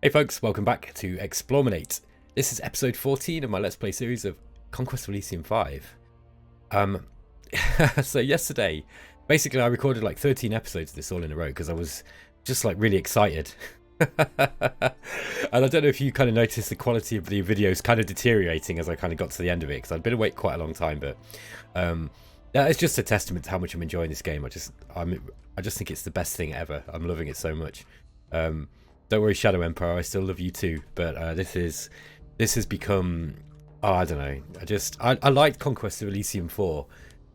Hey folks, welcome back to Explorminate. This is episode 14 of my Let's Play series of Conquest of Elysium 5. So yesterday, basically I recorded like 13 episodes of this all in a row because I was just like really excited. And I don't know if you kind of noticed the quality of the videos kind of deteriorating as I kind of got to the end of it, because I'd been awake quite a long time, but that is just a testament to how much I'm enjoying this game. I just think it's the best thing ever. I'm loving it so much. Don't worry, Shadow Empire, I still love you too. But this has become, oh, I don't know. I liked Conquest of Elysium 4,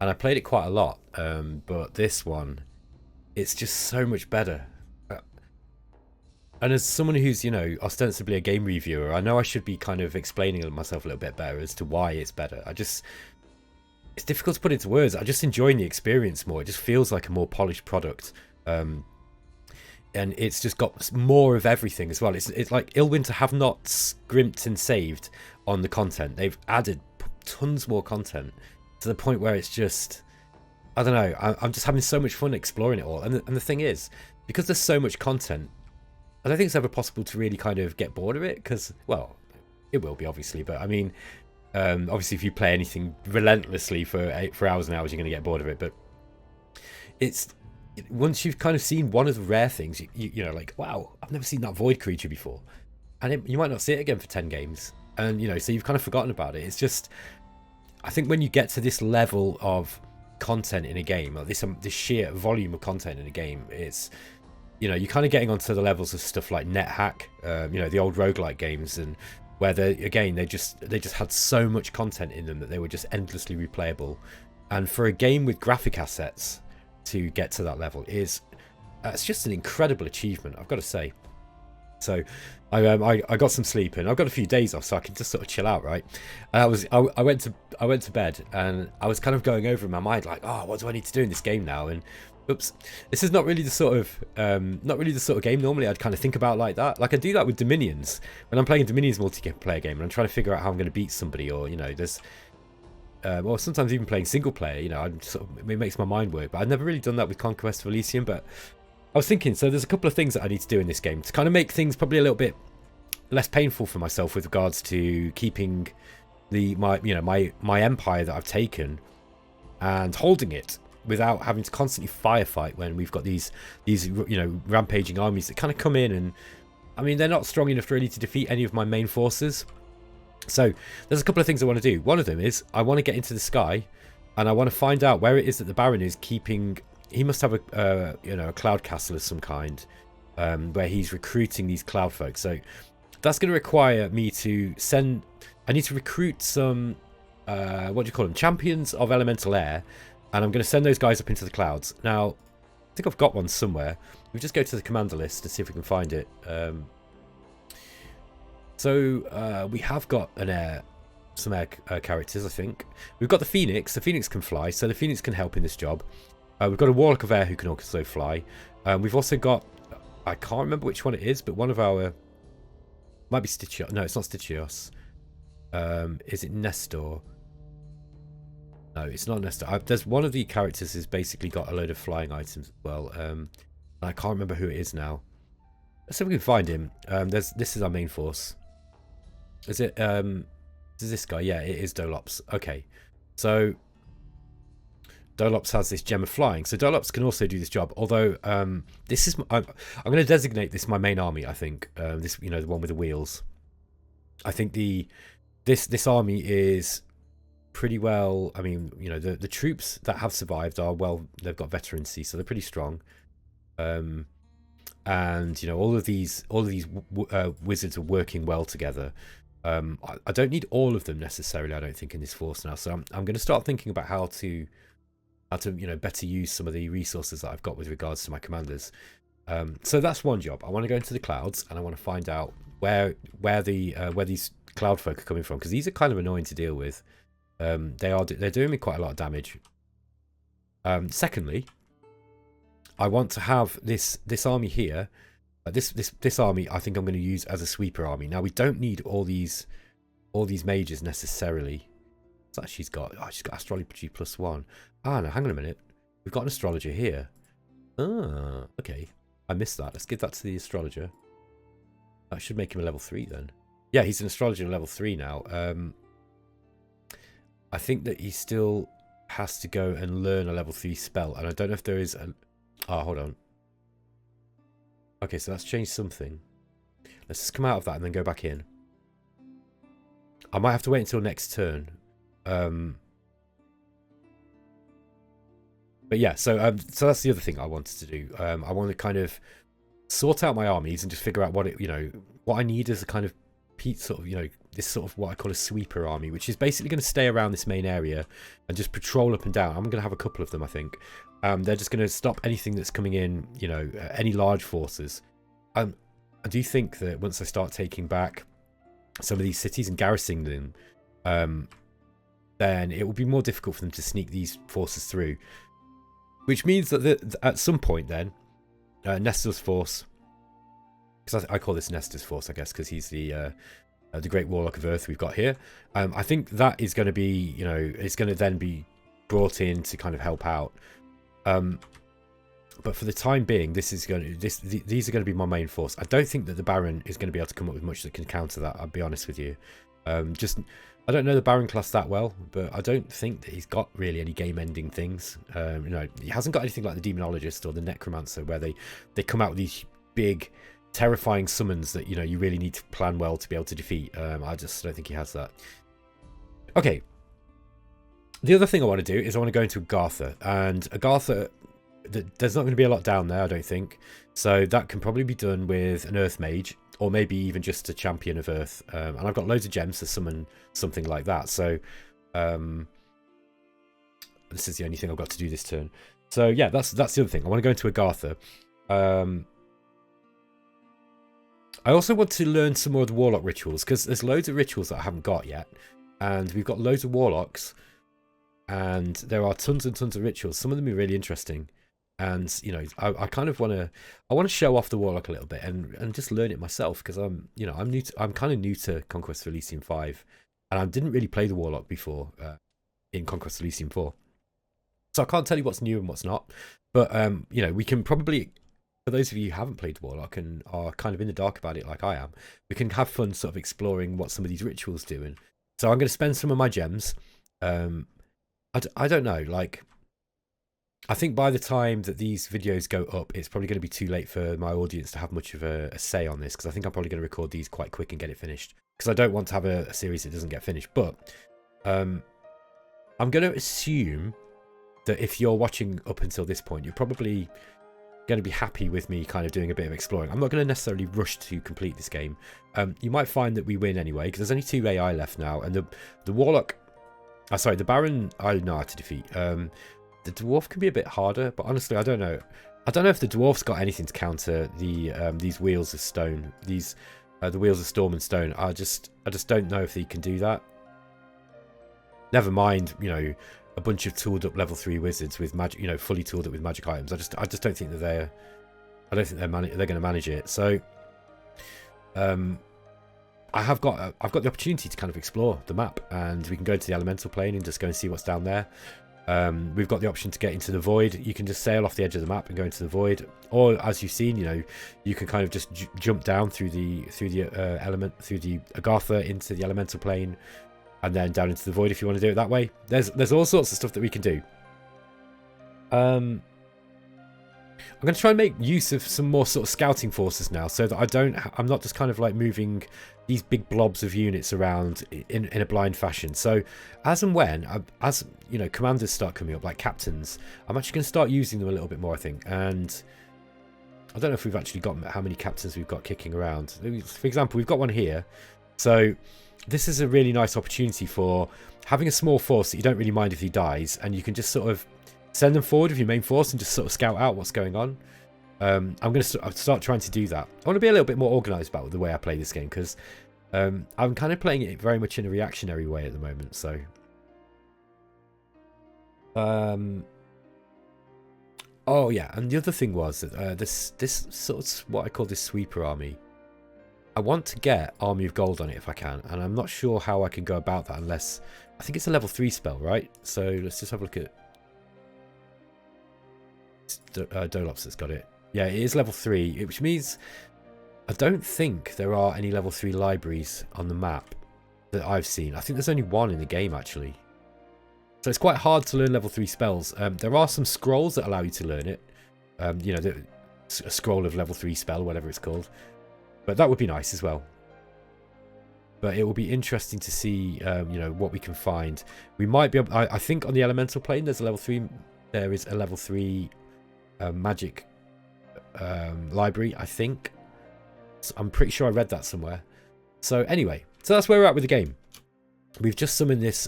and I played it quite a lot. But this one, it's just so much better. And as someone who's, ostensibly a game reviewer, I know I should be kind of explaining myself a little bit better as to why it's better. It's difficult to put into words. I just enjoying the experience more. It just feels like a more polished product. And it's just got more of everything as well. It's like Illwinter have not scrimped and saved on the content. They've added tons more content to the point where it's just, I don't know, I'm just having so much fun exploring it all. And the thing is, because there's so much content, I don't think it's ever possible to really kind of get bored of it, because, well, it will be obviously, but I mean, obviously if you play anything relentlessly for hours and hours, you're going to get bored of it. But it's, once you've kind of seen one of the rare things, you know, like, wow, I've never seen that void creature before, and you might not see it again for 10 games, and so you've kind of forgotten about it. It's just, I think when you get to this level of content in a game, or this sheer volume of content in a game, it's, you're kind of getting onto the levels of stuff like NetHack, the old roguelike games, and where they just had so much content in them that they were just endlessly replayable. And for a game with graphic assets to get to that level it's just an incredible achievement, I've got to say. So I got some sleep in. I've got a few days off, so I can just sort of chill out, right? And I went to bed, and I was kind of going over in my mind like, oh, what do I need to do in this game now? And oops, this is not really the sort of game normally I'd kind of think about like that. Like I do that with Dominions when I'm playing a Dominions multiplayer game and I'm trying to figure out how I'm going to beat somebody, or there's or sometimes even playing single player, it makes my mind work. But I've never really done that with Conquest of Elysium. But I was thinking, so there's a couple of things that I need to do in this game to kind of make things probably a little bit less painful for myself with regards to keeping my empire that I've taken and holding it without having to constantly firefight when we've got these rampaging armies that kind of come in, and I mean, they're not strong enough really to defeat any of my main forces. So there's a couple of things I want to do. One of them is I want to get into the sky, and I want to find out where it is that the Baron is keeping. He must have a cloud castle of some kind, where he's recruiting these cloud folk. So that's going to require me to send. I need to recruit some what do you call them? Champions of elemental air, and I'm going to send those guys up into the clouds. Now, I think I've got one somewhere. We just go to the commander list to see if we can find it. So we have got some air characters, I think. We've got the Phoenix. The Phoenix can fly, so the Phoenix can help in this job. We've got a Warlock of Air who can also fly. We've also got, I can't remember which one it is, but one of our, might be Stichios. No, it's not Stichios. Is it Nestor? No, it's not Nestor. There's one of the characters who's basically got a load of flying items as well. I can't remember who it is now. Let's see if we can find him. This is our main force. Is it is this guy? Yeah, it is Dolops. Okay, so Dolops has this gem of flying, so Dolops can also do this job. Although this is I'm going to designate this my main army. I think this, the one with the wheels. I think this army is pretty well. I mean, the troops that have survived are, well, they've got veterancy, so they're pretty strong. And all of these wizards are working well together. I don't need all of them necessarily, I don't think, in this force now. So I'm going to start thinking about how to better use some of the resources that I've got with regards to my commanders. So that's one job. I want to go into the clouds, and I want to find out where these cloud folk are coming from, because these are kind of annoying to deal with. They're doing me quite a lot of damage. Secondly, I want to have this army here. This army, I think I'm going to use as a sweeper army. Now, we don't need all these mages necessarily. What's that she's got? Oh, she's got astrology +1. Ah, no, hang on a minute. We've got an astrologer here. Ah, okay. I missed that. Let's give that to the astrologer. That should make him a level 3 then. Yeah, he's an astrologer level 3 now. I think that he still has to go and learn a level 3 spell. And I don't know if there is a... Oh, hold on. Okay, so that's changed something. Let's just come out of that and then go back in. I might have to wait until next turn. But yeah, so that's the other thing I wanted to do. I want to kind of sort out my armies and just figure out what what I need as a kind of sort of, this sort of what I call a sweeper army, which is basically going to stay around this main area and just patrol up and down. I'm going to have a couple of them, I think. They're just going to stop anything that's coming in, any large forces. I do think that once I start taking back some of these cities and garrisoning them, then it will be more difficult for them to sneak these forces through. Which means that at some point then, Nestor's force, because I call this Nestor's force, I guess, because he's the great Warlock of Earth we've got here. I think that is going to be, it's going to then be brought in to kind of help out. But for the time being, these are going to be my main force. I don't think that the Baron is going to be able to come up with much that can counter that. I'll be honest with you. I don't know the Baron class that well, but I don't think that he's got really any game-ending things. He hasn't got anything like the Demonologist or the Necromancer, where they come out with these big, terrifying summons that you really need to plan well to be able to defeat. I just don't think he has that. Okay. The other thing I want to do is I want to go into Agartha, and Agartha, there's not going to be a lot down there, I don't think. So that can probably be done with an Earth Mage, or maybe even just a Champion of Earth. And I've got loads of gems to summon something like that. So this is the only thing I've got to do this turn. So yeah, that's the other thing. I want to go into Agartha. I also want to learn some more of the Warlock rituals, because there's loads of rituals that I haven't got yet. And we've got loads of Warlocks. And there are tons and tons of rituals. Some of them are really interesting. And I kind of want to show off the Warlock a little bit and just learn it myself, because I'm kind of new to Conquest of Elysium 5, and I didn't really play the Warlock before in Conquest of Elysium 4, so I can't tell you what's new and what's not. But we can probably, for those of you who haven't played the Warlock and are kind of in the dark about it like I am, we can have fun sort of exploring what some of these rituals do. And so I'm going to spend some of my gems. I don't know, like, I think by the time that these videos go up, it's probably going to be too late for my audience to have much of a say on this, because I think I'm probably going to record these quite quick and get it finished, because I don't want to have a series that doesn't get finished. But I'm going to assume that if you're watching up until this point, you're probably going to be happy with me kind of doing a bit of exploring. I'm not going to necessarily rush to complete this game. You might find that we win anyway, because there's only 2 AI left now, and the Warlock... sorry, the Baron I know how to defeat. The Dwarf can be a bit harder, but honestly, I don't know. I don't know if the Dwarf's got anything to counter these Wheels of Stone. The Wheels of Storm and Stone. I just don't know if he can do that. Never mind, a bunch of tooled up level 3 wizards with magic, fully tooled up with magic items. I just don't think that they're going to manage it. So, I've got the opportunity to kind of explore the map, and we can go to the elemental plane and just go and see what's down there. We've got the option to get into the void. You can just sail off the edge of the map and go into the void, or as you've seen, you can kind of just jump down through the Agartha into the elemental plane, and then down into the void if you want to do it that way. There's all sorts of stuff that we can do. I'm going to try and make use of some more sort of scouting forces now, so that I'm not just kind of like moving these big blobs of units around in a blind fashion. So as and when, commanders start coming up, like captains, I'm actually going to start using them a little bit more, I think. And I don't know if we've actually got how many captains we've got kicking around. For example, we've got one here. So this is a really nice opportunity for having a small force that you don't really mind if he dies, and you can just sort of send them forward with your main force and just sort of scout out what's going on. I'm going to start trying to do that. I want to be a little bit more organised about the way I play this game, because I'm kind of playing it very much in a reactionary way at the moment. So, oh yeah, and the other thing was that this sort of what I call this sweeper army. I want to get Army of Gold on it if I can, and I'm not sure how I can go about that unless I think it's a level 3 spell, right? So let's just have a look at Dolops that's got it. Yeah, it is level 3, which means I don't think there are any level 3 libraries on the map that I've seen. I think there's only one in the game, actually. So it's quite hard to learn level 3 spells. There are some scrolls that allow you to learn it. You know, a scroll of level 3 spell, whatever it's called. But that would be nice as well. But it will be interesting to see, you know, what we can find. We might be able... I think on the elemental plane, there's a level 3... There is a level 3 magic library, I think. So I'm pretty sure I read that somewhere. So anyway, so that's where we're at with the game. We've just summoned this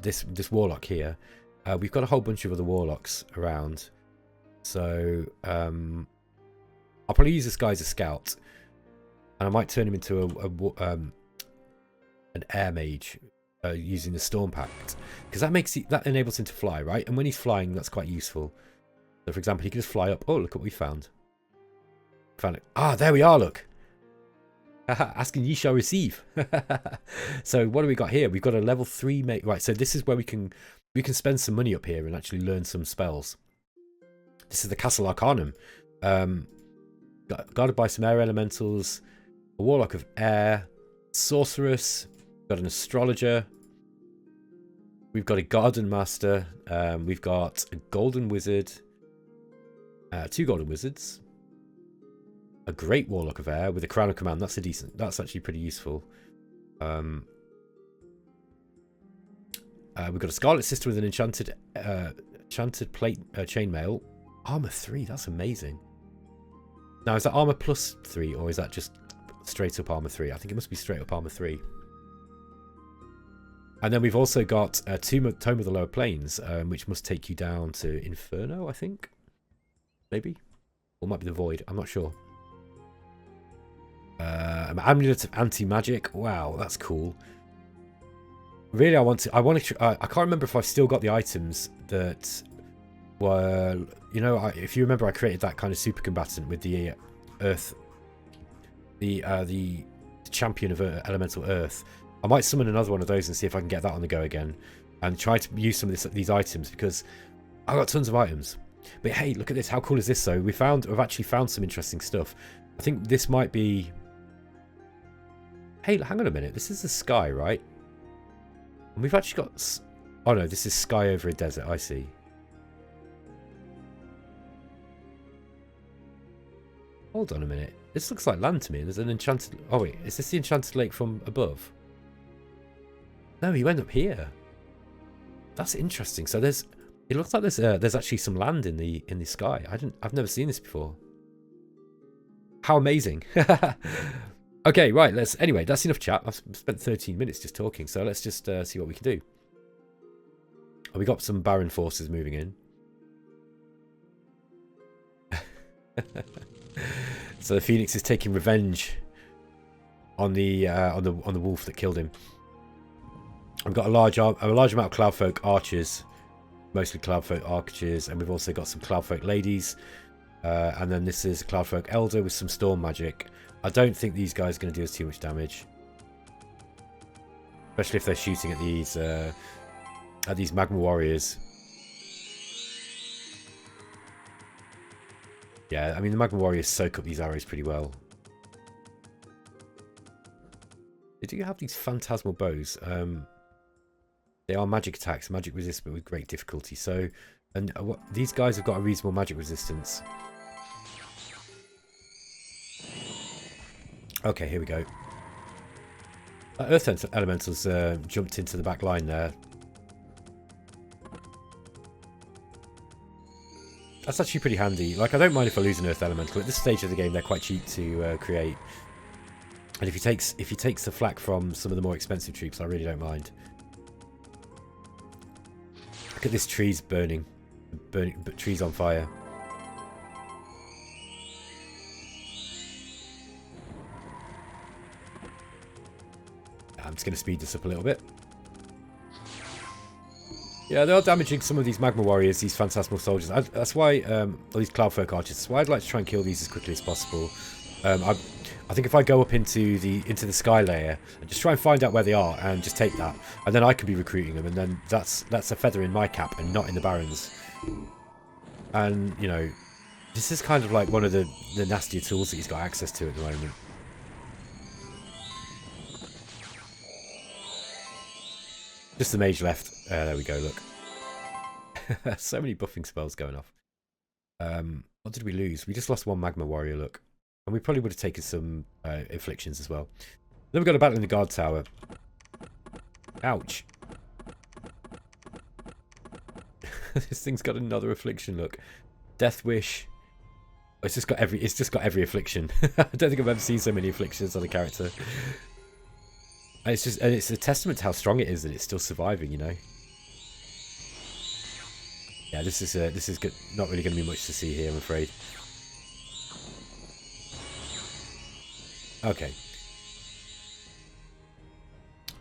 this Warlock here. We've got a whole bunch of other Warlocks around. So I'll probably use this guy as a scout. And I might turn him into an air mage using the Storm Pact. Because that enables him to fly, right? And when he's flying, that's quite useful. So for example, he can just fly up. Oh, look what we found. Found it. Ah, there we are, look. Asking ye shall receive. So what do we got here? We've got a level 3 mate. Right, so this is where we can spend some money up here and actually learn some spells. This is the Castle Arcanum. Guarded by some air elementals, a Warlock of air, sorceress, got an astrologer, we've got a garden master, we've got a golden wizard, 2 golden wizards, a great Warlock of air with a crown of command. That's actually pretty useful. We've got a scarlet sister with an enchanted plate chainmail, armor 3. That's amazing. Now, is that armor plus 3 or is that just straight up armor 3? I think it must be straight up armor 3. And then we've also got Tome of the Lower Planes, which must take you down to Inferno, I think. Maybe, or it might be the Void. I'm not sure. Amulet of Anti-Magic. Wow, that's cool. Really, I can't remember if I've still got the items that were, you know, if you remember, I created that kind of super combatant with the Earth, the champion of elemental Earth. I might summon another one of those and see if I can get that on the go again, and try to use some of these items, because I've got tons of items. But hey, look at this! How cool is this? Though we've actually found some interesting stuff. I think this might be. Hey, hang on a minute. This is the sky, right? And we've actually got. Oh no, this is sky over a desert. I see. Hold on a minute. This looks like land to me. There's an enchanted... Oh wait, is this the Enchanted Lake from above? No, he went up here. That's interesting. So there's... It looks like there's actually some land in the sky. I've never seen this before. How amazing. Okay, right. Anyway, that's enough chat. I've spent 13 minutes just talking, so let's just see what we can do. Oh, we got some Baron forces moving in. So the Phoenix is taking revenge on the wolf that killed him. I've got a large amount of Cloudfolk archers, mostly Cloudfolk archers, and we've also got some Cloudfolk ladies, and then this is Cloudfolk elder with some storm magic. I don't think these guys are going to do us too much damage, especially if they're shooting at these magma warriors. Yeah, I mean, the Magma Warriors soak up these arrows pretty well. They do have these phantasmal bows. They are magic attacks, magic resist, but with great difficulty. So, and these guys have got a reasonable magic resistance. Okay, here we go. Earth Elementals jumped into the back line there. That's actually pretty handy. Like, I don't mind if I lose an Earth Elemental. At this stage of the game, they're quite cheap to create. And if he takes the flak from some of the more expensive troops, I really don't mind. Look at this trees burning, but trees on fire. I'm just going to speed this up a little bit. Yeah, they are damaging some of these Magma Warriors, these Phantasmal Soldiers. That's why, or these Cloudfolk Archers. That's why I'd like to try and kill these as quickly as possible. I think if I go up into the sky layer and just try and find out where they are and just take that, and then I can be recruiting them, and then that's a feather in my cap and not in the Baron's. And you know, this is kind of like one of the nastier tools that he's got access to at the moment. Just the mage left. There we go, look. So many buffing spells going off. What did we lose? We just lost one Magma Warrior, look. And we probably would have taken some Afflictions as well. Then we've got a battle in the Guard Tower. Ouch. This thing's got another Affliction, look. Death Wish. It's just got every affliction. I don't think I've ever seen so many afflictions on a character. And it's a testament to how strong it is that it's still surviving, you know. Yeah, this is good. Not really going to be much to see here, I'm afraid. Okay.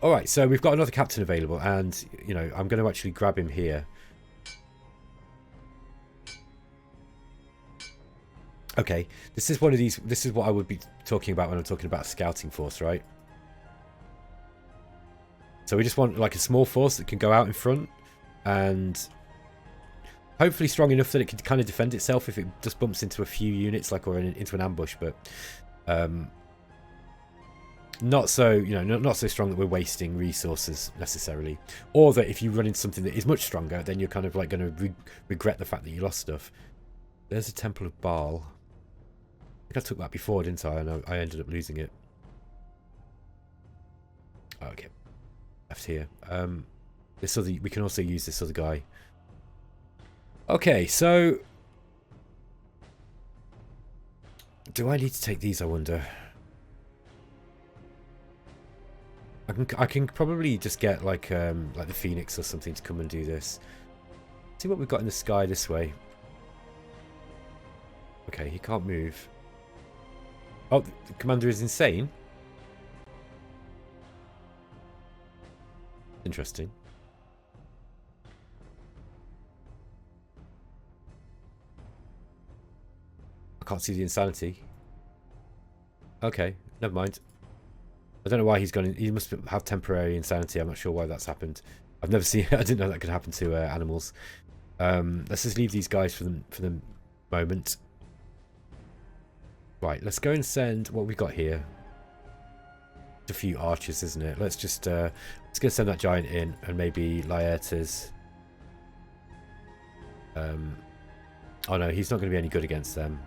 All right, so we've got another captain available, and you know I'm going to actually grab him here. Okay, this is one of these. This is what I would be talking about when I'm talking about a scouting force, right? So we just want like a small force that can go out in front and hopefully strong enough that it can kind of defend itself if it just bumps into a few units, like or into an ambush, but not so, you know, not so strong that we're wasting resources necessarily, or that if you run into something that is much stronger, then you're kind of like going to regret the fact that you lost stuff. There's a Temple of Baal. I think I took that before, didn't I? And I ended up losing it. Okay, left here. This other, we can also use this other guy. Okay, so do I need to take these? I wonder. I can probably just get like the Phoenix or something to come and do this. See what we've got in the sky this way. Okay, he can't move. Oh, the commander is insane. Interesting. I can't see the insanity. Okay, never mind. I don't know why he's gone. He must have temporary insanity. I'm not sure why that's happened. I've never seen it. I didn't know that could happen to animals. Let's just leave these guys for the moment. Right, let's go and send what we got here. A few archers, isn't it? Let's just let's go send that giant in, and maybe Laertes. Oh no, he's not going to be any good against them.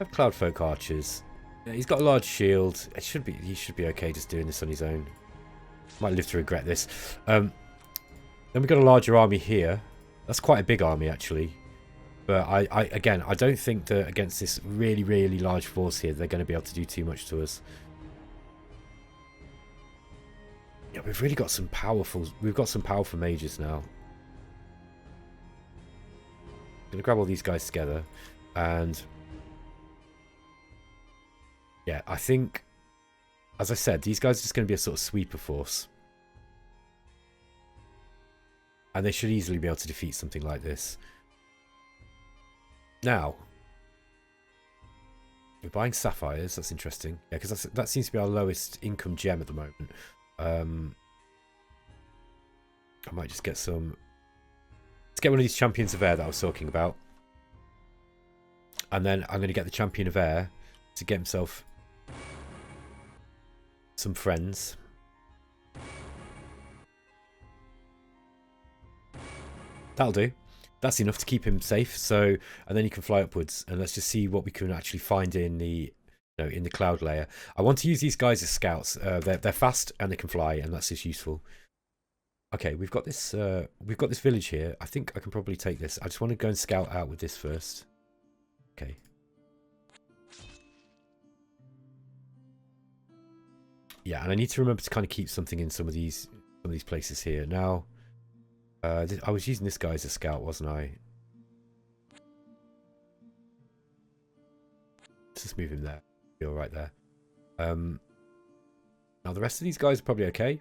I have Cloudfolk archers. Yeah, he's got a large shield. He should be okay just doing this on his own. Might live to regret this. Then we've got a larger army here. That's quite a big army actually. But again, I don't think that against this really, really large force here, they're going to be able to do too much to us. Yeah, we've really got some powerful. We've got some powerful mages now. I'm going to grab all these guys together, and yeah, I think, as I said, these guys are just going to be a sort of sweeper force, and they should easily be able to defeat something like this. Now, we're buying sapphires. That's interesting. Yeah, because that seems to be our lowest income gem at the moment. I might just get some. Let's get one of these champions of air that I was talking about, and then I'm going to get the champion of air to get himself some friends. That'll do. That's enough to keep him safe. So, and then you can fly upwards, and let's just see what we can actually find in the, in the cloud layer. I want to use these guys as scouts. They're fast and they can fly, and that's just useful. Okay, we've got this village here. I think I can probably take this. I just want to go and scout out with this first. Okay. Yeah, and I need to remember to kind of keep something in some of these places here. Now, I was using this guy as a scout, wasn't I? Let's just move him there. Be all right there. Now the rest of these guys are probably okay.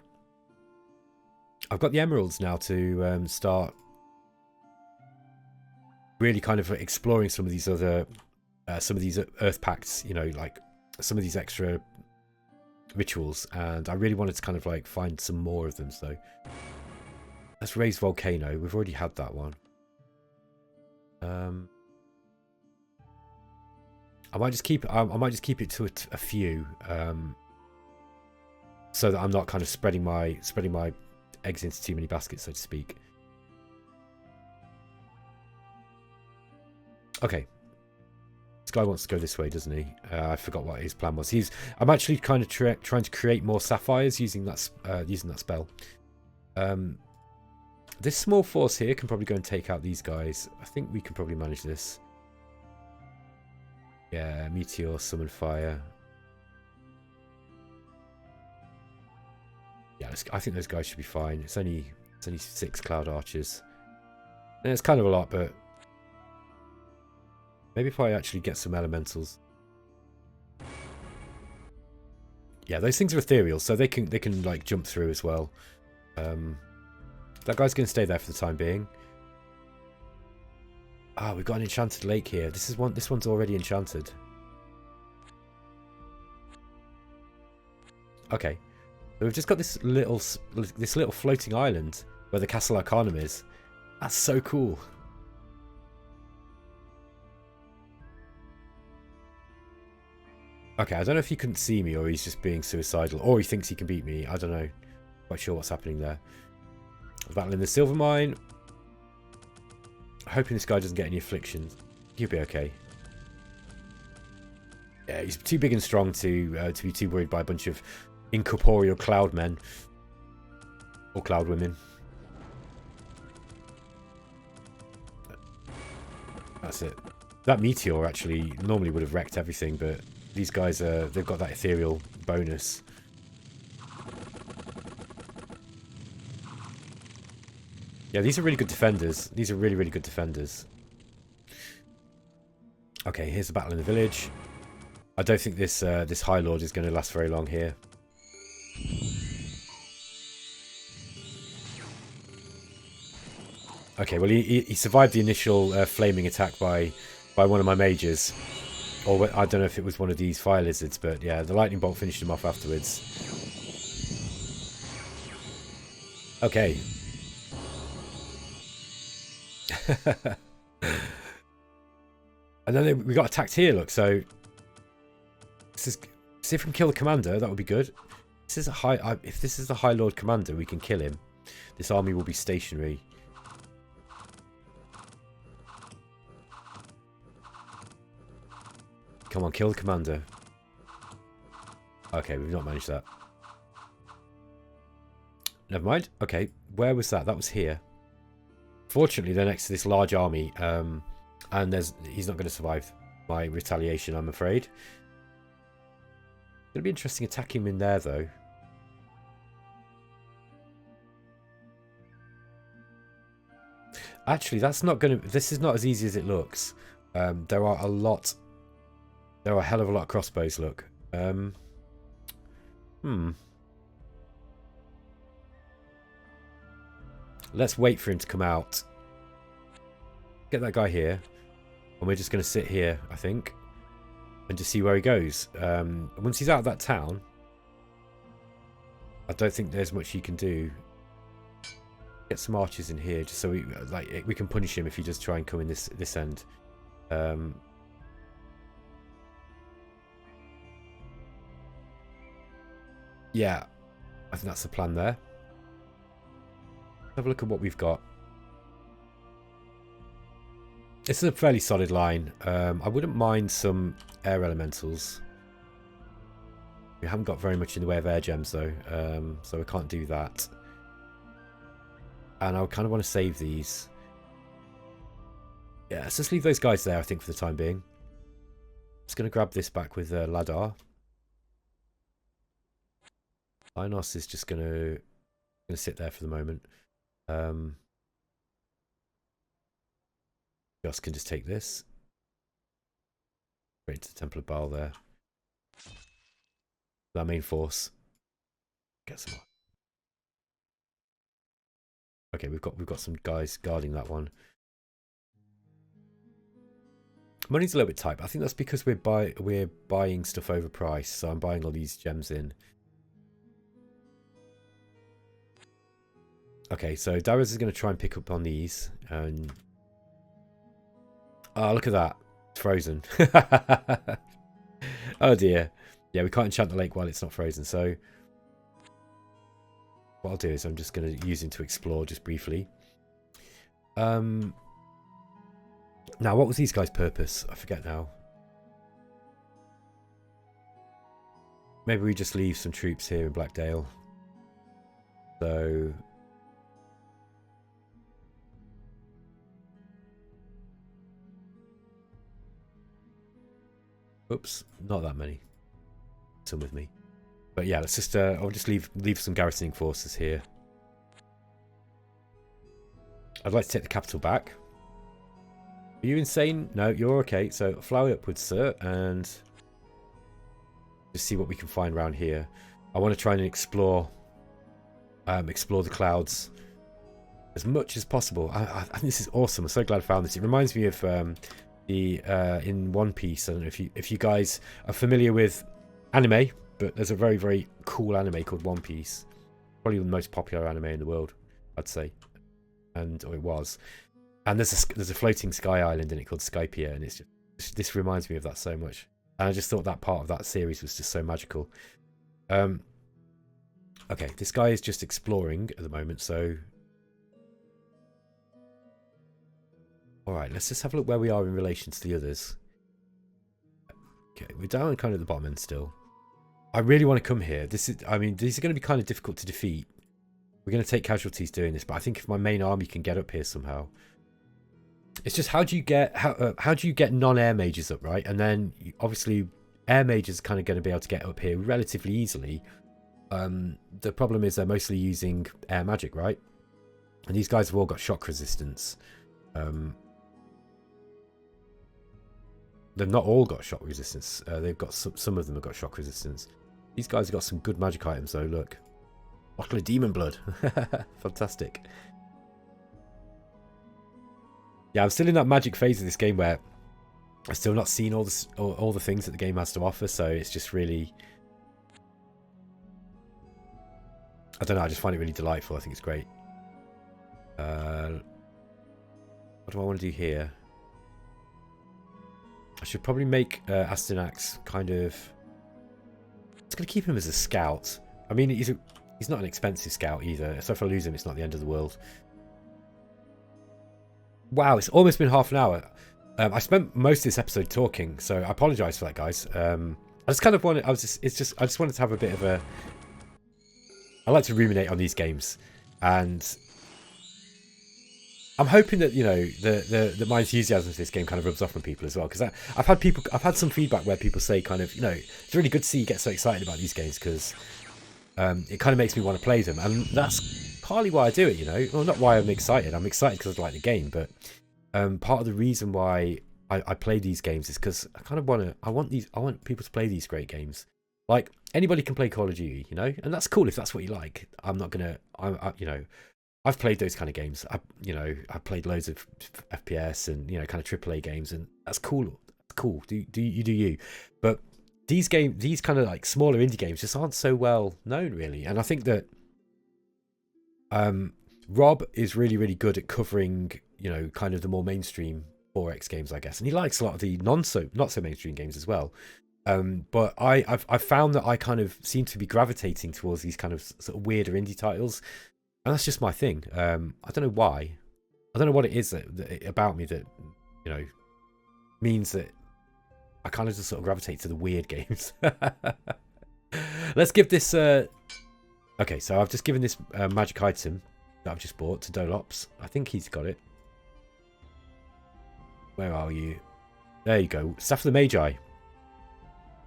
I've got the emeralds now to start really kind of exploring some of these other, earth pacts. You know, like some of these extra rituals, and I really wanted to kind of like find some more of them. So let's raise volcano. We've already had that one. I might just keep it to a few. so that I'm not kind of spreading my eggs into too many baskets, so to speak. Okay. This guy wants to go this way, doesn't he? I forgot what his plan was. I'm actually kind of trying to create more sapphires using that spell. This small force here can probably go and take out these guys. I think we can probably manage this. Yeah, meteor, summon fire. Yeah, I think those guys should be fine. It's only 6 cloud archers. And it's kind of a lot, but maybe if I actually get some elementals. Yeah, those things are ethereal, so they can like jump through as well. That guy's going to stay there for the time being. Ah, we've got an Enchanted Lake here. This one's already enchanted. Okay. So we've just got this little floating island where the Castle Arcanum is. That's so cool. Okay, I don't know if he couldn't see me or he's just being suicidal or he thinks he can beat me. I don't know. Quite sure what's happening there. Battling the silver mine. Hoping this guy doesn't get any afflictions. He'll be okay. Yeah, he's too big and strong to be too worried by a bunch of incorporeal cloud men. Or cloud women. That's it. That meteor actually normally would have wrecked everything, but these guys, they've got that ethereal bonus. Yeah, these are really good defenders. These are really, really good defenders. Okay, here's the battle in the village. I don't think this High Lord is going to last very long here. Okay, well he survived the initial flaming attack by one of my mages. Or I don't know if it was one of these fire lizards, but yeah, the lightning bolt finished him off afterwards. Okay. And then we got attacked here, look, so see if we can kill the commander. That would be good. This is if this is the High Lord commander, we can kill him. This army will be stationary. Come on, kill the commander. Okay, we've not managed that. Never mind. Okay, where was that? That was here. Fortunately, they're next to this large army, and he's not going to survive my retaliation, I'm afraid. It'll be interesting attacking him in there, though. Actually, that's not going to. This is not as easy as it looks. There are a hell of a lot of crossbows. Look. Let's wait for him to come out. Get that guy here. And we're just going to sit here, I think. And just see where he goes. Once he's out of that town, I don't think there's much he can do. Get some archers in here just so we can punish him if he does try and come in this end. Yeah, I think that's the plan there. Have a look at what we've got. This is a fairly solid line. I wouldn't mind some air elementals. We haven't got very much in the way of air gems though, so we can't do that. And I kind of want to save these. Yeah, let's just leave those guys there, I think, for the time being. Just going to grab this back with Ladar. Linos is just going to sit there for the moment. Just can just take this. Straight into the Temple of Baal there. Our main force. Get some more. Okay, we've got some guys guarding that one. Money's a little bit tight, but I think that's because we're buying stuff overpriced, so I'm buying all these gems in. Okay, so Darius is going to try and pick up on these. And oh, look at that. It's frozen. Oh dear. Yeah, we can't enchant the lake while it's not frozen, so what I'll do is I'm just going to use him to explore just briefly. Now, what was these guys' purpose? I forget now. Maybe we just leave some troops here in Blackdale. So... Oops, not that many. Some with me. But yeah, let's just, I'll just leave some garrisoning forces here. I'd like to take the capital back. Are you insane? No, you're okay. So fly upwards, sir, and just see what we can find around here. I want to try and explore the clouds as much as possible. I think this is awesome. I'm so glad I found this. It reminds me of in One Piece. I don't know if you guys are familiar with anime, but there's a very, very cool anime called One Piece. Probably the most popular anime in the world, I'd say. Or it was. And there's a floating sky island in it called Skypiea, and it's just, this reminds me of that so much. And I just thought that part of that series was just so magical. Okay, this guy is just exploring at the moment, so... Alright, let's just have a look where we are in relation to the others. Okay, we're down kind of at the bottom end still. I really want to come here. I mean, these are going to be kind of difficult to defeat. We're going to take casualties doing this, but I think if my main army can get up here somehow... It's just how do you get non-air mages up, right? And then obviously air mages are kind of going to be able to get up here relatively easily. The problem is they're mostly using air magic, right? And these guys have all got shock resistance. They've not all got shock resistance. They've got some of them have got shock resistance. These guys have got some good magic items though. Look, bottle of demon blood, fantastic. Yeah, I'm still in that magic phase of this game where I've still not seen all the things that the game has to offer, so it's just really... I don't know, I just find it really delightful. I think it's great. What do I want to do here? I should probably make Astyanax kind of... It's going to keep him as a scout. I mean, he's not an expensive scout either, so if I lose him, it's not the end of the world. Wow, it's almost been half an hour. I spent most of this episode talking, so I apologise for that, guys. I just kind of wanted. I just wanted to have a bit of a. I like to ruminate on these games, and I'm hoping that that my enthusiasm for this game kind of rubs off on people as well. Because I've had some feedback where people say kind of it's really good to see you get so excited about these games because it kind of makes me want to play them, and that's partly why I do it, well, not why I'm excited. I'm excited because I like the game, but part of the reason why I play these games is because I kind of I want people to play these great games. Like anybody can play Call of Duty, and that's cool if that's what you like. I'm not gonna, I've played those kind of games. I've played loads of FPS and kind of AAA games, and that's cool. That's cool. Do you? But these kind of like smaller indie games just aren't so well known, really. And I think that Rob is really, really good at covering, kind of the more mainstream 4X games, I guess, and he likes a lot of the not so mainstream games as well. But I've found that I kind of seem to be gravitating towards these kind of sort of weirder indie titles, and that's just my thing. I don't know why. I don't know what it is that about me that means that I kind of just sort of gravitate to the weird games. Let's give this. Okay, so I've just given this magic item that I've just bought to Dolops. I think he's got it. Where are you? There you go. Staff of the Magi.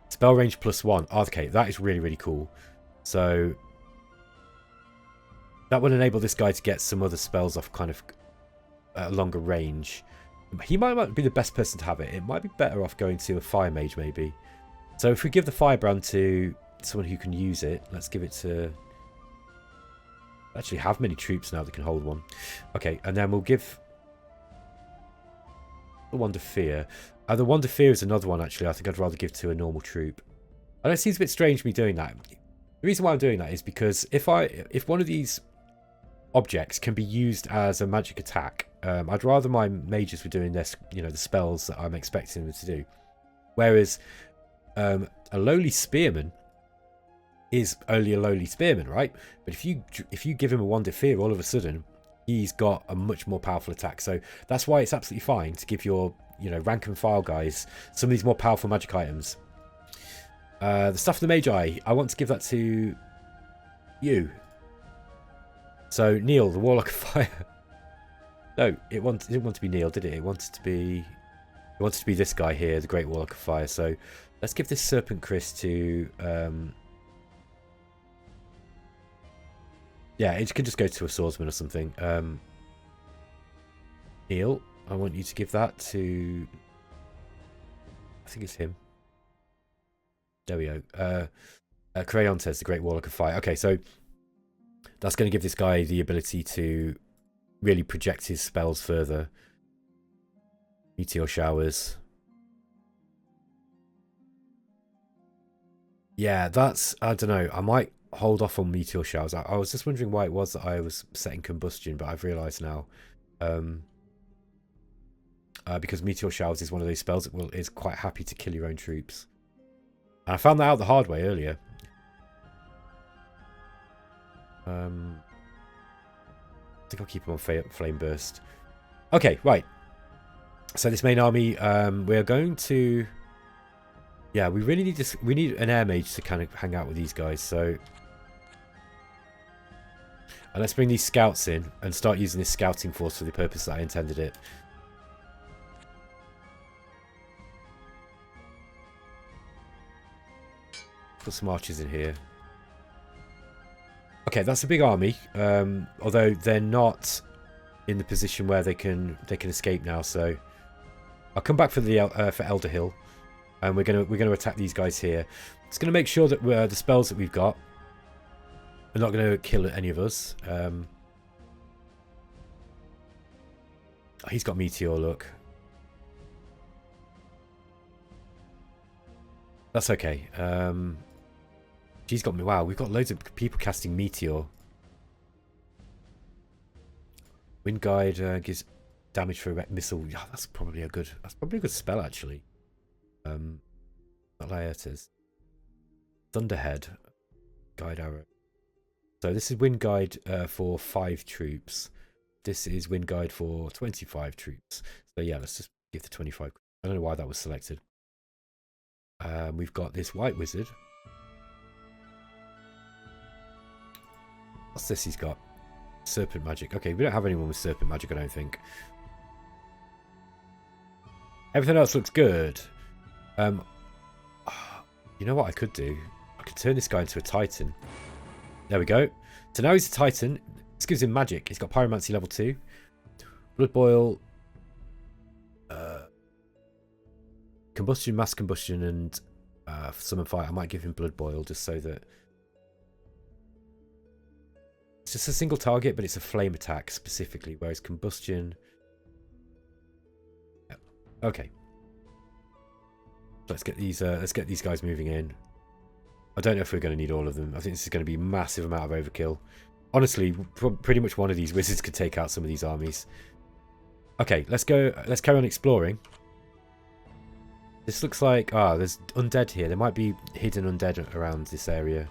Spell range +1. Oh, okay, that is really, really cool. So that will enable this guy to get some other spells off kind of at a longer range. He might be the best person to have it. It might be better off going to a fire mage maybe. So if we give the firebrand to someone who can use it, let's give it to... Actually have many troops now that can hold one. Okay, and then we'll give the Wand of Fear. The Wand of Fear is another one, actually. I think I'd rather give to a normal troop. I know it seems a bit strange me doing that. The reason why I'm doing that is because if one of these objects can be used as a magic attack, I'd rather my mages were doing this, the spells that I'm expecting them to do. Whereas a lowly spearman is only a lowly spearman, right? But if you give him a 1 defeat, all of a sudden he's got a much more powerful attack. So that's why it's absolutely fine to give your, you know, rank and file guys some of these more powerful magic items. The Staff of the Magi, I want to give that to you. So Neil, the Warlock of Fire. No, it didn't want to be Neil, did it? It wanted to be this guy here, the Great Warlock of Fire. So let's give this Serpent Chris to yeah, it can just go to a swordsman or something. Neil, I want you to give that to, I think it's him. There we go. Creontes, the Great Warlock of Fire. Okay, so that's going to give this guy the ability to really project his spells further. Meteor showers. Yeah, that's, I don't know. I might hold off on meteor showers. I was just wondering why it was that I was setting combustion, but I've realised now. Because meteor showers is one of those spells that is quite happy to kill your own troops. And I found that out the hard way earlier. I think I'll keep him on Flame Burst. Okay, right. So this main army, we're going to... Yeah, we really need this. We need an air mage to kind of hang out with these guys. So, and let's bring these scouts in and start using this scouting force for the purpose that I intended it. Put some archers in here. Okay, that's a big army. Although they're not in the position where they can escape now. So I'll come back for the for Elder Hill, and we're gonna attack these guys here. It's gonna make sure that the spells that we've got are not gonna kill any of us. He's got Meteor, look. That's okay. She's got me. Wow, we've got loads of people casting Meteor. Wind Guide gives damage for a missile. Yeah, that's probably a good spell actually. Laertes. Thunderhead. Guide Arrow. So this is Wind Guide for 5 troops. This is Wind Guide for 25 troops. So yeah, let's just give the 25. I don't know why that was selected. We've got this White Wizard. What's this he's got? Serpent Magic. Okay, we don't have anyone with Serpent Magic, I don't think. Everything else looks good. You know what I could do? I could turn this guy into a Titan. There we go. So now he's a Titan. This gives him magic. He's got Pyromancy level 2. Blood Boil. Combustion, Mass Combustion, and Summon Fire. I might give him Blood Boil just so that... It's just a single target, but it's a flame attack specifically, whereas Combustion... Yeah. Okay. Let's get these guys moving in. I don't know if we're going to need all of them. I think this is going to be a massive amount of overkill. Honestly, pretty much one of these wizards could take out some of these armies. Okay, let's go. Let's carry on exploring. This looks like... there's undead here. There might be hidden undead around this area.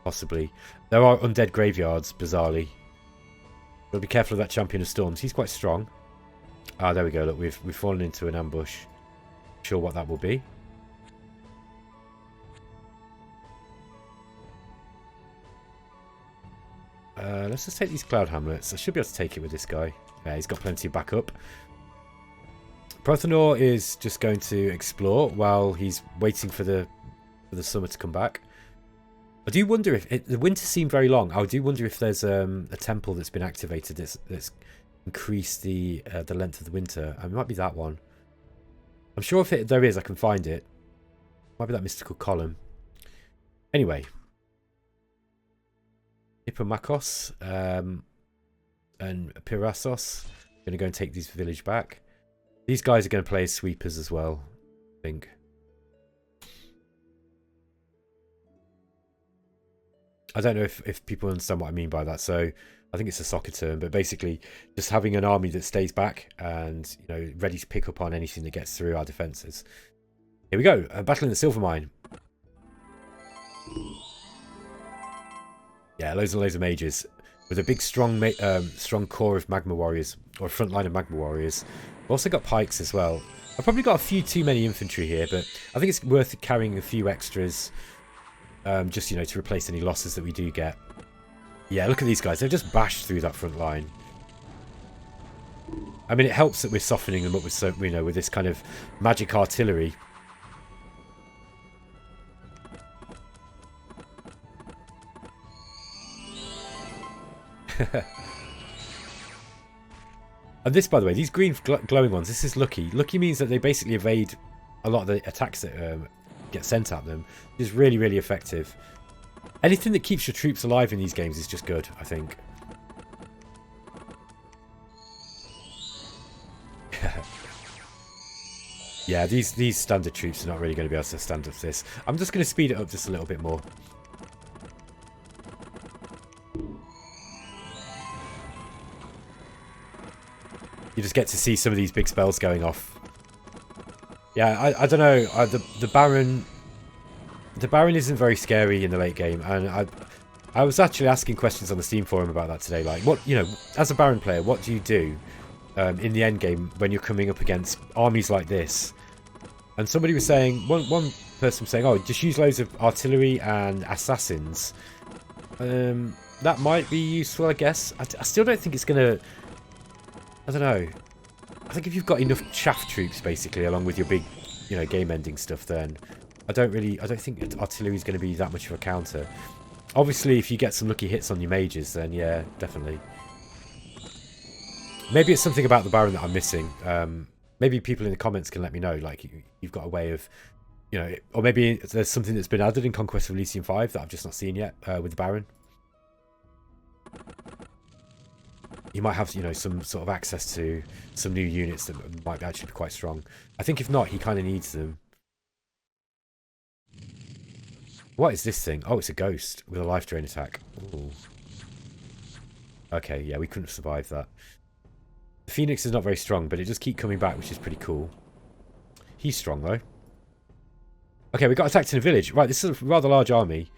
Possibly. There are undead graveyards, bizarrely. But be careful of that Champion of Storms. He's quite strong. There we go. Look, we've fallen into an ambush. Not sure what that will be. Let's just take these Cloud Hamlets. I should be able to take it with this guy. Yeah, he's got plenty of backup. Prothanor is just going to explore while he's waiting for the summer to come back. I do wonder if... the winter seemed very long. I do wonder if there's a temple that's been activated that's increased the length of the winter. It might be that one. I'm sure if there is, I can find it. Might be that mystical column. Anyway. Hippomakos and Pyrrhasos. Going to go and take this village back. These guys are going to play as sweepers as well, I think. I don't know if people understand what I mean by that. So I think it's a soccer term, but basically just having an army that stays back and, you know, ready to pick up on anything that gets through our defences. Here we go. Battle in the Silver Mine. Yeah, loads and loads of mages with a big strong core of magma warriors, or a front line of magma warriors. We've also got pikes as well. I've probably got a few too many infantry here, but I think it's worth carrying a few extras, just, you know, to replace any losses that we do get. Yeah, look at these guys. They've just bashed through that front line. I mean, it helps that we're softening them up with, so, you know, with this kind of magic artillery. And this, by the way, these green glowing ones, this is lucky. Lucky means that they basically evade a lot of the attacks that get sent at them. It's really, really effective. Anything that keeps your troops alive in these games is just good, I think. Yeah, these standard troops are not really going to be able to stand up to this. I'm just going to speed it up just a little bit more. You just get to see some of these big spells going off. Yeah, I don't know. The Baron isn't very scary in the late game, and I was actually asking questions on the Steam forum about that today. Like, what, you know, as a Baron player, what do you do in the end game when you're coming up against armies like this? And somebody was saying, one person was saying, oh, just use loads of artillery and assassins. That might be useful, I guess. I still don't think it's gonna. I don't know. I think if you've got enough chaff troops, basically, along with your big, you know, game-ending stuff, then I don't think artillery is going to be that much of a counter. Obviously, if you get some lucky hits on your mages, then yeah, definitely. Maybe it's something about the Baron that I'm missing. Maybe people in the comments can let me know. Like, you've got a way of, you know, or maybe there's something that's been added in Conquest of Elysium 5 that I've just not seen yet with the Baron. You might have, you know, some sort of access to some new units that might actually be quite strong. I think if not, he kind of needs them. What is this thing? Oh, it's a ghost with a life drain attack. Ooh. Okay, yeah, we couldn't have survived that. The Phoenix is not very strong, but it does keep coming back, which is pretty cool. He's strong, though. Okay, we got attacked in a village. Right, this is a rather large army.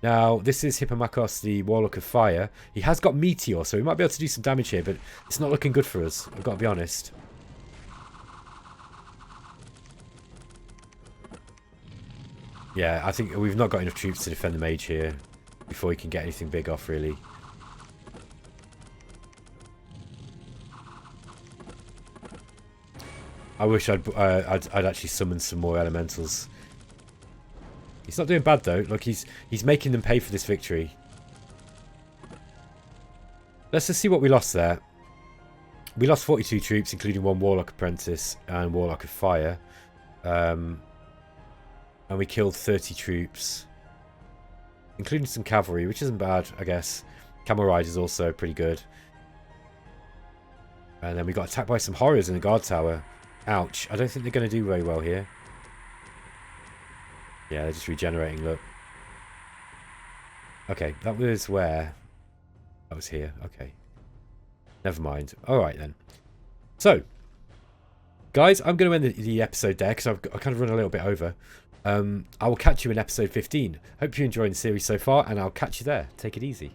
Now, this is Hippomakos, the Warlock of Fire. He has got Meteor, so we might be able to do some damage here, but it's not looking good for us. I've got to be honest. Yeah, I think we've not got enough troops to defend the mage here before we can get anything big off, really. I wish I'd actually summoned some more elementals. He's not doing bad though. Look, he's making them pay for this victory. Let's just see what we lost there. We lost 42 troops, including one Warlock Apprentice and Warlock of Fire. And we killed 30 troops, including some cavalry, which isn't bad, I guess. Camel Riders also pretty good. And then we got attacked by some horrors in the guard tower. Ouch. I don't think they're going to do very well here. Yeah, they're just regenerating, look. Okay, that was where? That was here, okay. Never mind. Alright then. So, guys, I'm going to end the episode there because I've kind of run a little bit over. I will catch you in episode 15. Hope you're enjoying the series so far, and I'll catch you there. Take it easy.